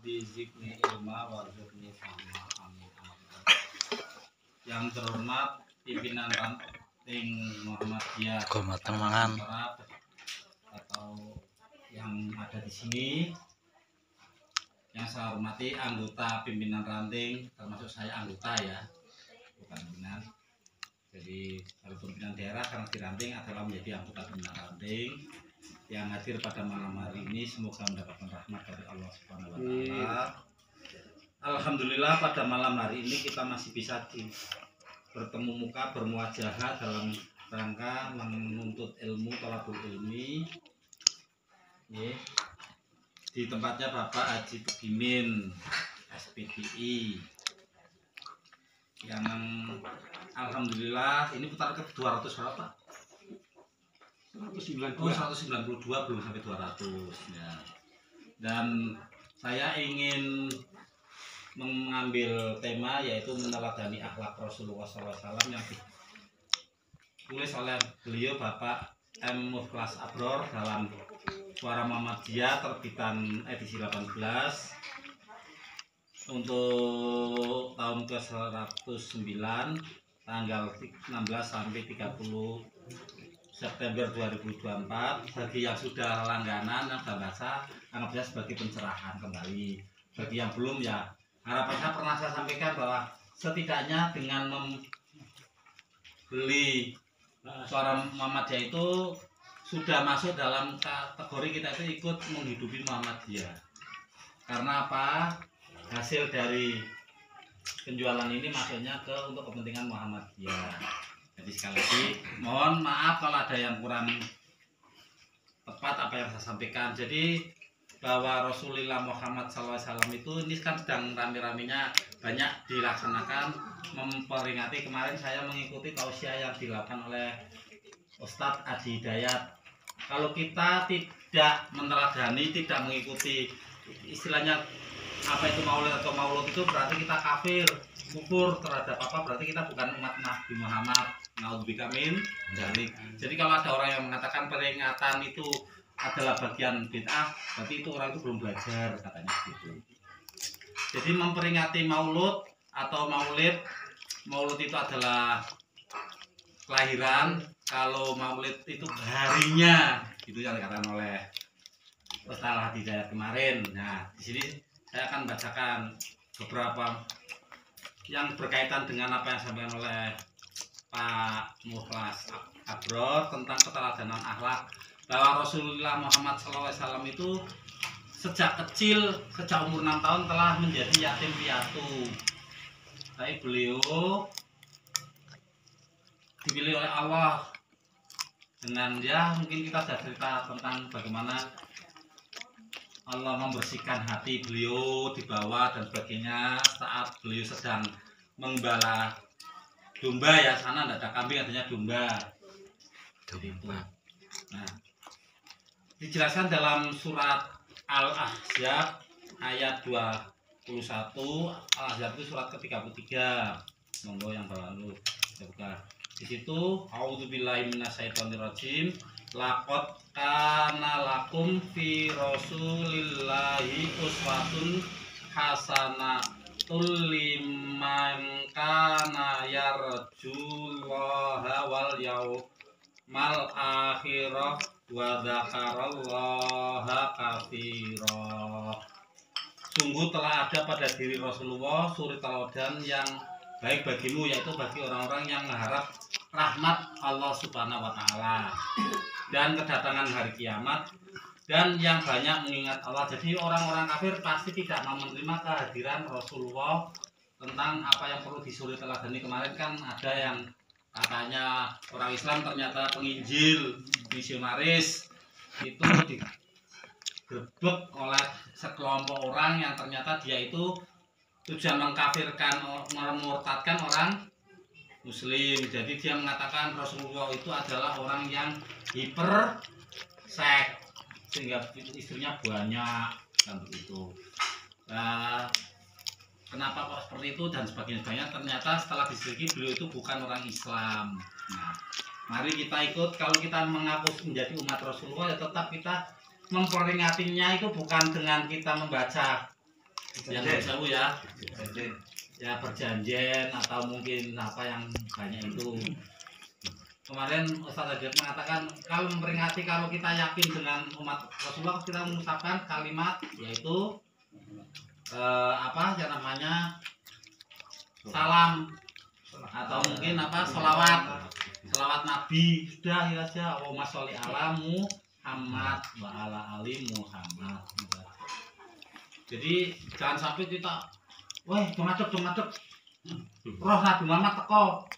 Rabbi zidni ilma warzuqni fahma. Amin. Yang terhormat pimpinan ranting Muhammadiyah atau yang ada di sini, yang saya hormati anggota pimpinan ranting, termasuk saya anggota ya, bukan pimpinan. Jadi kalau pimpinan daerah karena di ranting adalah menjadi anggota pimpinan ranting yang hadir pada malam hari ini, semoga mendapatkan rahmat dari Allah Subhanahu wa taala. Alhamdulillah pada malam hari ini kita masih bisa bertemu muka, bermuajah dalam rangka menuntut ilmu, thalabul ilmi. Di tempatnya Bapak Haji Bugimin SPDI yang alhamdulillah ini putaran ke 200 berapa? 192 belum sampai 200 ya. Dan saya ingin mengambil tema yaitu meneladani akhlak Rasulullah SAW yang ditulis oleh beliau Bapak M. Mukhlas Abror dalam Suara Muhammadiyah terbitan edisi 18 untuk tahun ke-109 tanggal 16 sampai 30 September 2024. Bagi yang sudah langganan yang sudah baca, anggapnya sebagai pencerahan kembali. Bagi yang belum ya, harapannya pernah saya sampaikan bahwa setidaknya dengan membeli Suara Muhammadiyah itu sudah masuk dalam kategori kita itu ikut menghidupi Muhammadiyah. Karena apa? Hasil dari penjualan ini maksudnya untuk kepentingan Muhammadiyah. Jadi sekali lagi mohon maaf kalau ada yang kurang tepat apa yang saya sampaikan. Jadi bahwa Rasulullah Muhammad SAW itu ini kan sedang rame-ramenya banyak dilaksanakan memperingati. Kemarin saya mengikuti tausiah yang dilakukan oleh Ustadz Adi Hidayat. Kalau kita tidak meneladani, tidak mengikuti istilahnya apa itu maulid atau maulud, itu berarti kita kafir, kufur terhadap apa, berarti kita bukan umat Nabi Muhammad. Naudzubillah min dzalik. Jadi kalau ada orang yang mengatakan peringatan itu adalah bagian bid'ah, berarti itu orang itu belum belajar katanya gitu. Jadi memperingati maulud atau maulid itu adalah kelahiran, kalau maulid itu harinya, itu yang dikatakan oleh Ustadz Hidayat kemarin. Nah, di sini saya akan bacakan beberapa yang berkaitan dengan apa yang disampaikan oleh Pak Mukhlas Abror tentang keteladanan akhlak, bahwa Rasulullah Muhammad SAW itu sejak kecil, sejak umur 6 tahun telah menjadi yatim piatu. Tapi beliau dipilih oleh Allah dengan ya mungkin kita sudah cerita tentang bagaimana Allah membersihkan hati beliau di bawah dan sebagainya saat beliau sedang menggembala domba ya, sana tidak ada kambing, adanya domba. Nah, dijelaskan dalam surat Al-Ahzab ayat 21. Al-Ahzab itu surat ke-33. Monggo yang bawah dulu. Di situ a'udzubillahi minasyaitonirrajim. Laqad kana lakum fi rasulillahi uswatun hasanatul liman kana yarjullaha wal yaumal akhirah wa dzakarallaha katsira. Sungguh telah ada pada diri Rasulullah suri teladan yang baik bagimu, yaitu bagi orang-orang yang mengharap rahmat Allah Subhanahu wa taala dan kedatangan hari kiamat, dan yang banyak mengingat Allah. Jadi orang-orang kafir pasti tidak mau menerima kehadiran Rasulullah tentang apa yang perlu disuri teladani. Kemarin kan ada yang katanya orang Islam ternyata penginjil, misionaris, itu digerebek oleh sekelompok orang yang ternyata dia itu tujuan mengkafirkan, memurtadkan orang Muslim. Jadi dia mengatakan Rasulullah itu adalah orang yang hiper seks sehingga istrinya banyak kan begitu. Nah, kenapa kok seperti itu dan sebagainya. Ternyata setelah diselidiki beliau itu bukan orang Islam. Nah, mari kita ikut. Kalau kita mengaku menjadi umat Rasulullah ya tetap kita memperingatinya itu bukan dengan kita membaca yang nggak tahu ya, ya perjanjian atau mungkin apa yang banyak itu. Kemarin Ustaz Ajat mengatakan kalau memperingati, kalau kita yakin dengan umat Rasulullah, kita mengucapkan kalimat yaitu apa yang namanya salam atau mungkin apa selawat Nabi, sudah ya saja. Allahumma sholli ala Muhammad wa ala ali Muhammad. Jadi jangan sampai kita weh cemadep roh Nabi Muhammad teko.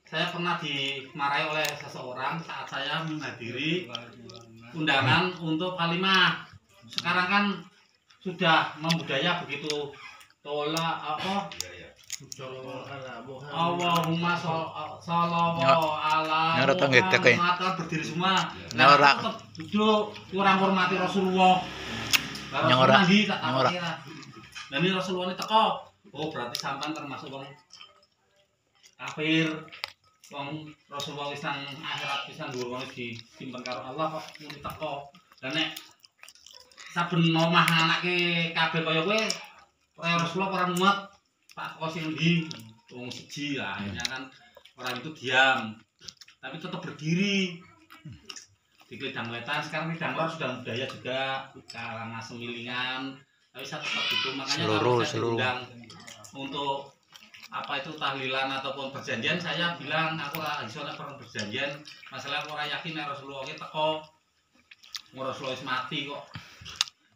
Saya pernah dimarahi oleh seseorang saat saya menghadiri undangan untuk kalimah. Sekarang kan sudah membudaya begitu, tola apa Allahumma shollallahu ala Muhammad, berdiri semua. Nah, tetap duduk, kurang hormati Rasulullah. Rasulullah nanti tak tahu kira. Dan ini Rasulullah ini teko. Oh berarti sampan termasuk wong kafir. Wong Rasulullah wis nang akhirat pisan dhuwur wong disimpen karo Allah kok muni teko. Lah nek saben omah anake kabeh kaya kowe, kaya Rasulullah ora muat, Pak kok sing ndi? Wong siji lah, akhirnya kan orang itu diam. Tapi tetap berdiri. Di Kedang Wetan sekarang Kedang Lor sudah budaya juga, Karangasem Semilingan. Tapi saya tetap itu, makanya kalau saya diundang untuk apa itu tahlilan ataupun perjanjian, saya bilang aku ora iso nek perang perjanjian, masalah aku ora yakin nek Rasulullah ki teko, Rasulullah wis mati kok.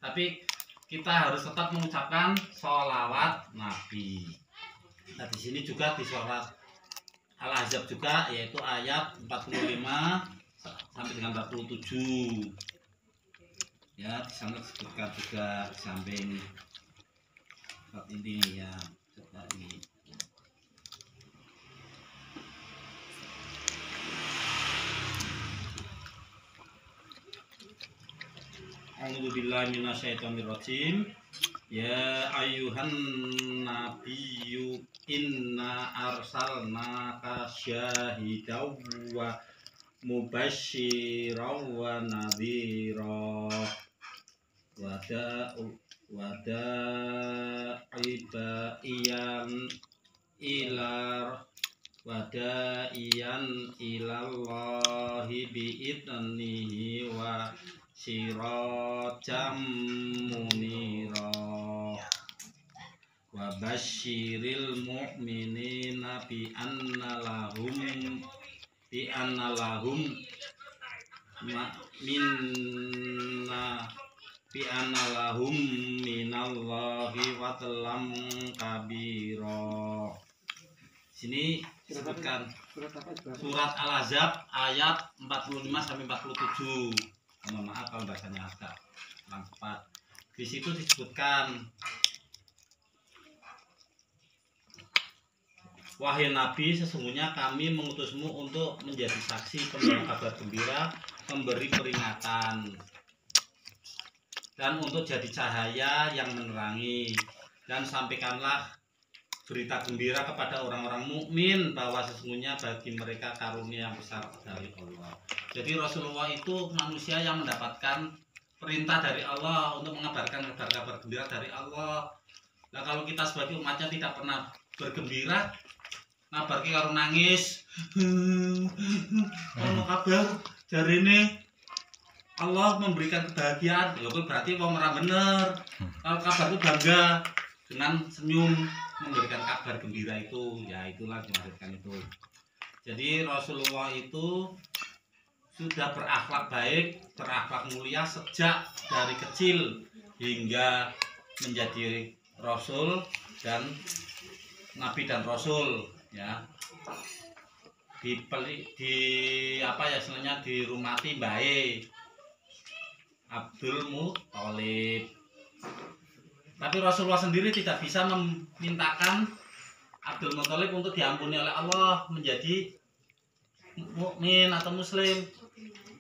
Tapi kita harus tetap mengucapkan sholawat Nabi. Nah di sini juga di surat Al-Ahzab juga, yaitu ayat 45 sampai dengan 47. Ya, di sana disebutkan juga di samping surat ini ya, surat ini. A'udzubillahi minasyaitonirrajim. Ya ayyuhan nabiyyu inna arsalnaka syahidaw wa mubasysyiran wa nadhira wada'iyan ilallahi bi'idnihi wa sirajam munira wa basyiril mu'minina bi anna lahum minallahi fadlan kabira. Sini disebutkan surat Al-Ahzab ayat 45 sampai 47. Mohon maaf kalau bahasanya agak kurang tepat. Di situ disebutkan, wahai Nabi, sesungguhnya kami mengutusmu untuk menjadi saksi, pembawa kabar gembira, memberi peringatan, dan untuk jadi cahaya yang menerangi. Dan sampaikanlah berita gembira kepada orang-orang mukmin bahwa sesungguhnya bagi mereka karunia yang besar dari Allah. Jadi Rasulullah itu manusia yang mendapatkan perintah dari Allah untuk mengabarkan kabar gembira dari Allah. Nah kalau kita sebagai umatnya tidak pernah bergembira, ngabarke karo nangis, ono kabar dari ini Allah memberikan kebahagiaan, ya berarti wong ora bener. Kalau kabar itu bangga dengan senyum memberikan kabar gembira itu, ya itulah dimaksudkan itu. Jadi Rasulullah itu sudah berakhlak baik, berakhlak mulia sejak dari kecil hingga menjadi Rasul dan Nabi dan Rasul, ya. Di apa ya sebenarnya dirumati bae Abdul Muthalib. Tapi Rasulullah sendiri tidak bisa memintakan Abdul Muthalib untuk diampuni oleh Allah menjadi mukmin atau muslim.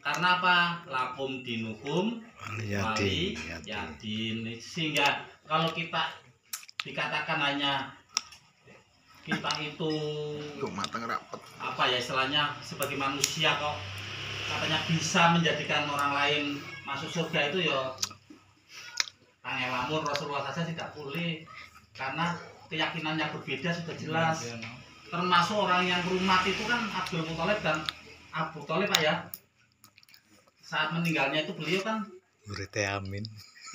Karena apa? Lakum dinukum wali yadin. Sehingga kalau kita dikatakan hanya kita itu apa ya istilahnya sebagai manusia kok katanya bisa menjadikan orang lain masuk surga, itu ya Pangelamun Rasulullah saja tidak boleh karena keyakinannya berbeda sudah jelas. Termasuk orang yang rumat itu kan Abdul Muthalib dan Abu Thalib Pak ya. Saat meninggalnya itu beliau kan Amin.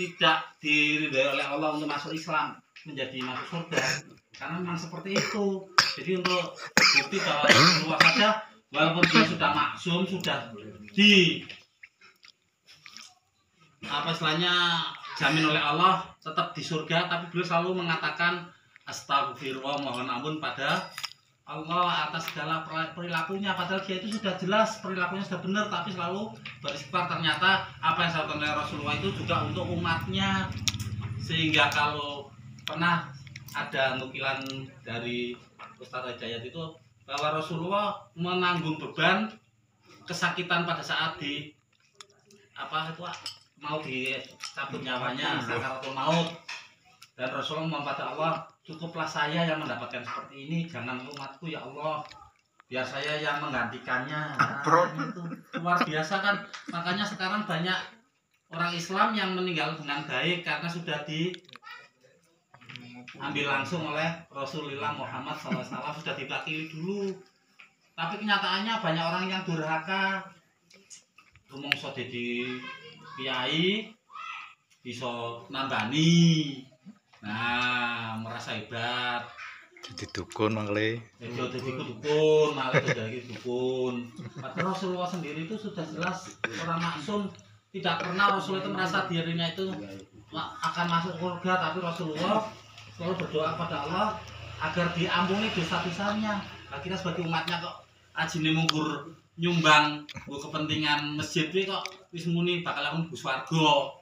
tidak diridhai oleh Allah untuk masuk Islam, menjadi masuk surga. Karena memang seperti itu. Jadi untuk bukti bahwa Rasulullah saja walaupun dia sudah maksum, sudah di apa istilahnya jamin oleh Allah tetap di surga, tapi beliau selalu mengatakan astagfirullah, mohon ampun pada Allah atas segala perilakunya, padahal dia itu sudah jelas perilakunya sudah benar, tapi selalu beristighfar. Ternyata apa yang dilakukan oleh Rasulullah itu juga untuk umatnya, sehingga kalau pernah ada nukilan dari Ustadz Hidayat itu bahwa Rasulullah menanggung beban kesakitan pada saat di apa itu mau dicabut nyawanya sakaratul maut, dan Rasulullah memohon pada Allah, cukuplah saya yang mendapatkan seperti ini, jangan umatku ya Allah, biar saya yang menggantikannya. Nah, itu luar biasa kan. Makanya sekarang banyak orang Islam yang meninggal dengan baik karena sudah diambil langsung oleh Rasulullah Muhammad SAW, sudah diwakili dulu. Tapi kenyataannya banyak orang yang durhaka, rumongso dadi kiai bisa nambani, nah merasa hebat, Jadi dukun mangkle. jadi dukun, malah jadi dukun. Padahal Rasulullah sendiri itu sudah jelas orang maksum, tidak pernah Rasulullah itu merasa dirinya itu akan masuk surga, tapi Rasulullah selalu berdoa kepada Allah agar diampuni dosa-dosanya. Nah, kita sebagai umatnya kok ajine mungkur nyumbang nggo kepentingan masjid kuwi kok wis muni bakal mlebu swarga.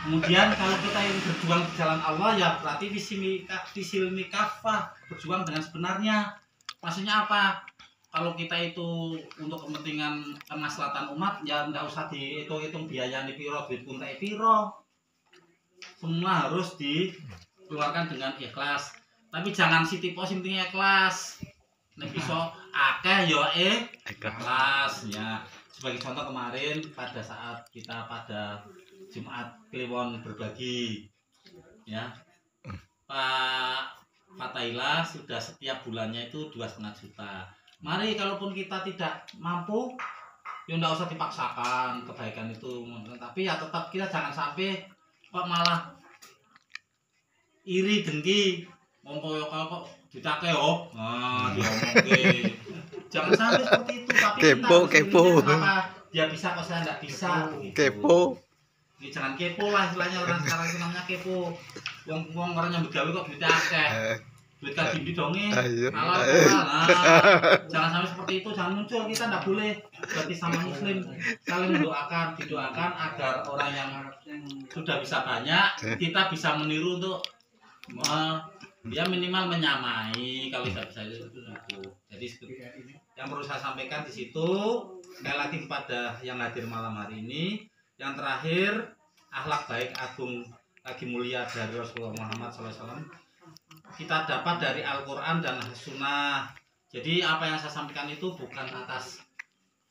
Kemudian kalau kita yang berjuang di jalan Allah ya berarti visilmi kafah, berjuang dengan sebenarnya. Maksudnya apa? Kalau kita itu untuk kepentingan kemaslahatan umat ya ndak usah dihitung-hitung biayane piro, duit kuntek piro. Semua harus dikeluarkan dengan ikhlas. Tapi jangan sitipo intinya ikhlas. Nek bisa akeh ya ikhlas ya. Sebagai contoh kemarin pada saat kita pada Jumat Kliwon berbagi ya, Pak Fatailah sudah setiap bulannya itu 2,5 juta. Mari kalaupun kita tidak mampu ya ndak usah dipaksakan kebaikan itu, tapi ya tetap kita jangan sampai kok malah iri dengki mongko kok ditake yo. Nah, diomongke. Jangan sampai seperti itu, tapi Kepo. kenapa dia bisa kok saya enggak bisa gitu. Kepo. Ya, jangan kepo lah istilahnya, orang sekarang itu namanya kepo. Wong orang yang begawe kok duitnya akeh. Duit kadang didonge. Malah nah, jangan sampai seperti itu, jangan muncul, kita enggak boleh. Berarti sama muslim saling didoakan agar orang yang sudah bisa banyak kita bisa meniru untuk dia minimal menyamai, kalau tidak bisa itu. Jadi yang perlu saya sampaikan di situ sekali lagi kepada yang hadir malam hari ini, yang terakhir akhlak baik agung lagi mulia dari Rasulullah Muhammad SAW kita dapat dari Al-Quran dan Sunnah. Jadi apa yang saya sampaikan itu bukan atas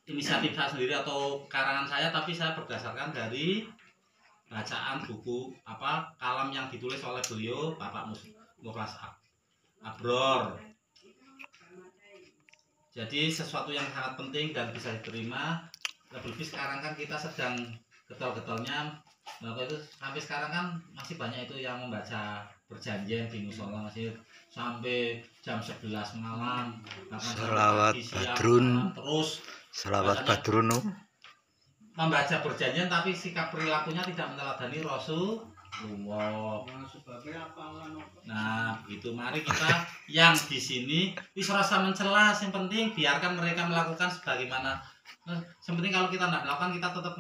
inisiatif saya sendiri atau karangan saya, tapi saya berdasarkan dari bacaan buku kalam yang ditulis oleh beliau Bapak Mukhlas Abror. Jadi sesuatu yang sangat penting dan bisa diterima. Lebih sekarang kan kita sedang getol-getolnya, maka itu sampai sekarang kan masih banyak itu yang membaca perjanjian di musola, masih sampai jam 11 malam, bahkan Salawat Badrun, terus salawat Badrun membaca perjanjian tapi sikap perilakunya tidak meneladani Rasulullah. Nah, begitu. Mari kita yang di sini wis rasa mencela, yang penting biarkan mereka melakukan sebagaimana. Yang penting kalau kita tidak melakukan, kita tetap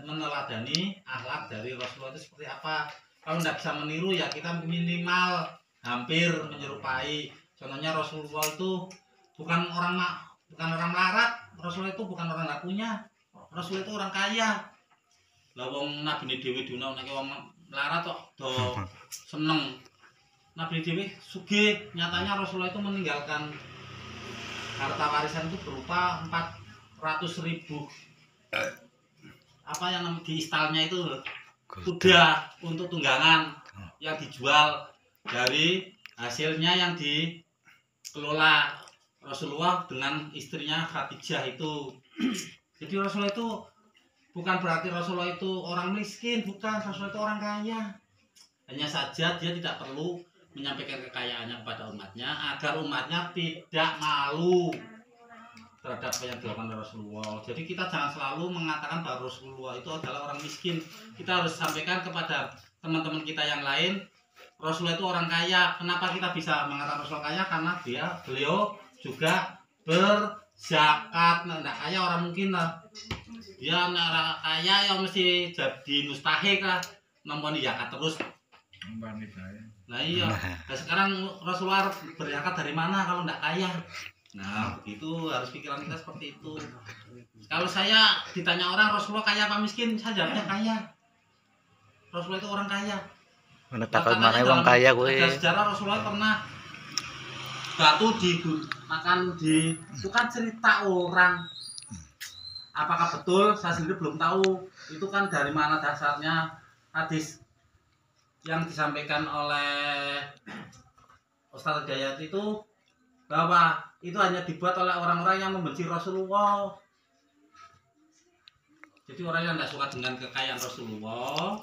meneladani akhlak dari Rasulullah itu seperti apa. Kalau tidak bisa meniru ya kita minimal hampir menyerupai. Contohnya Rasulullah itu bukan orang melarat. Rasulullah itu bukan orang nggak punya. Rasulullah itu orang kaya. Lah wong Nabi dhewe dina nek wong melarat kok do seneng. Nabi dhewe sugih, nyatanya Rasulullah itu meninggalkan harta warisan itu berupa 400.000 apa yang di istalnya itu kuda untuk tunggangan yang dijual dari hasilnya yang dikelola Rasulullah dengan istrinya Khadijah itu. Jadi Rasulullah itu bukan berarti Rasulullah itu orang miskin, bukan. Rasulullah itu orang kaya. Hanya saja dia tidak perlu menyampaikan kekayaannya kepada umatnya agar umatnya tidak malu terhadap apa yang dilakukan oleh Rasulullah. Jadi kita jangan selalu mengatakan bahwa Rasulullah itu adalah orang miskin. Kita harus sampaikan kepada teman-teman kita yang lain, Rasulullah itu orang kaya. Kenapa kita bisa mengatakan Rasulullah kaya? Karena beliau juga berzakat. Nah, enggak kaya orang mungkin lah. Dia orang kaya yang mesti jadi mustahik lah. Nampani zakat terus. Nah iya. Nah, sekarang Rasulullah berzakat dari mana kalau enggak kaya? Nah, begitu harus pikiran kita seperti itu. Kalau saya ditanya orang Rasulullah kaya apa miskin, saya jawabnya kaya. Rasulullah itu orang kaya. Mana takut mana wong kaya kowe. Ada sejarah Rasulullah pernah batu dimakan di, itu kan cerita orang. Apakah betul? Saya sendiri belum tahu. Itu kan dari mana dasarnya hadis yang disampaikan oleh Ustaz Hidayat itu bahwa itu hanya dibuat oleh orang-orang yang membenci Rasulullah. Jadi orang yang tidak suka dengan kekayaan Rasulullah.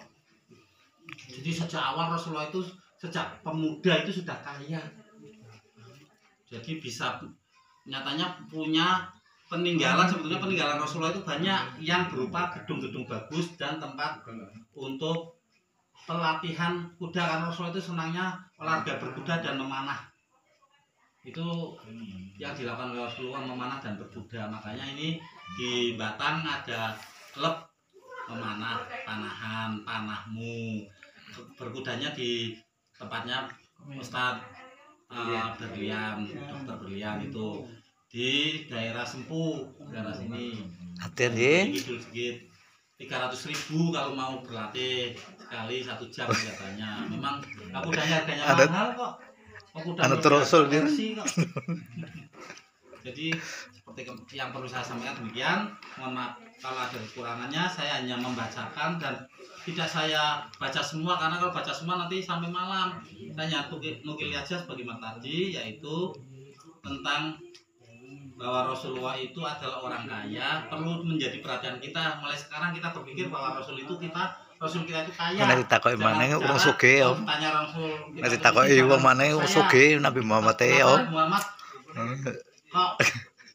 Jadi sejak awal Rasulullah itu sejak pemuda itu sudah kaya. Jadi bisa nyatanya punya peninggalan, sebetulnya peninggalan Rasulullah itu banyak yang berupa gedung-gedung bagus dan tempat untuk pelatihan kuda, karena Rasulullah itu senangnya olahraga berkuda dan memanah. Itu yang dilakukan oleh Rasulullah, memanah dan berkuda. Makanya ini di Batang ada klub memanah, panahan, panahmu. Berkudanya di tempatnya Ustaz Berlian, Dokter Berlian itu di daerah Sempu, daerah sini. Hati-hati. Sedikit 300.000 kalau mau berlatih sekali 1 jam katanya. Memang kudanya harganya mahal kok. Kuda Rasul kok. Jadi seperti yang perlu saya sampaikan demikian. Mohon maaf kalau ada kekurangannya. Saya hanya membacakan dan tidak saya baca semua, karena kalau baca semua nanti sampai malam. Saya nukil aja sebagaimana tadi, yaitu tentang bahwa Rasulullah itu adalah orang kaya. Perlu menjadi perhatian kita. Mulai sekarang kita berpikir bahwa Rasul kita itu kaya. Nek ditakoki maneh wong sugih ya. Tanya Rasul. Nek ditakoki wong maneh wong sugih Nabi Muhammad ya. Muhammad kok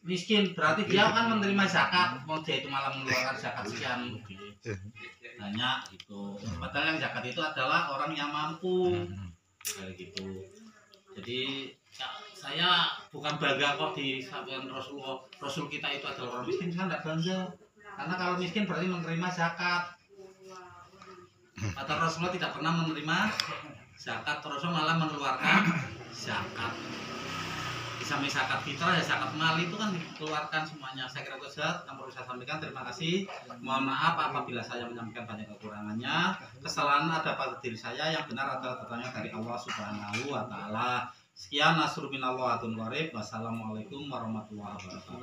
miskin, berarti dia kan menerima zakat. Mau dia itu malah mengeluarkan zakat sekian banyak itu. Padahal yang zakat itu adalah orang yang mampu. Kayak gitu. Jadi ya, saya bukan bangga kok disampaikan Rasulullah. Rasul kita itu adalah orang miskin, saya tidak bangga. Karena kalau miskin berarti menerima zakat. Kata Rasulullah tidak pernah menerima zakat, Rasul malah mengeluarkan zakat. Di samping zakat fitrah ya zakat mal itu kan dikeluarkan semuanya. Saya kira itu saja yang perlu saya sampaikan. Terima kasih. Mohon maaf apabila saya menyampaikan banyak kekurangannya. Kesalahan ada pada diri saya, yang benar adalah datangnya dari Allah Subhanahu wa taala. Sekian, nasrul minallah atun warib. Wassalamualaikum warahmatullahi wabarakatuh.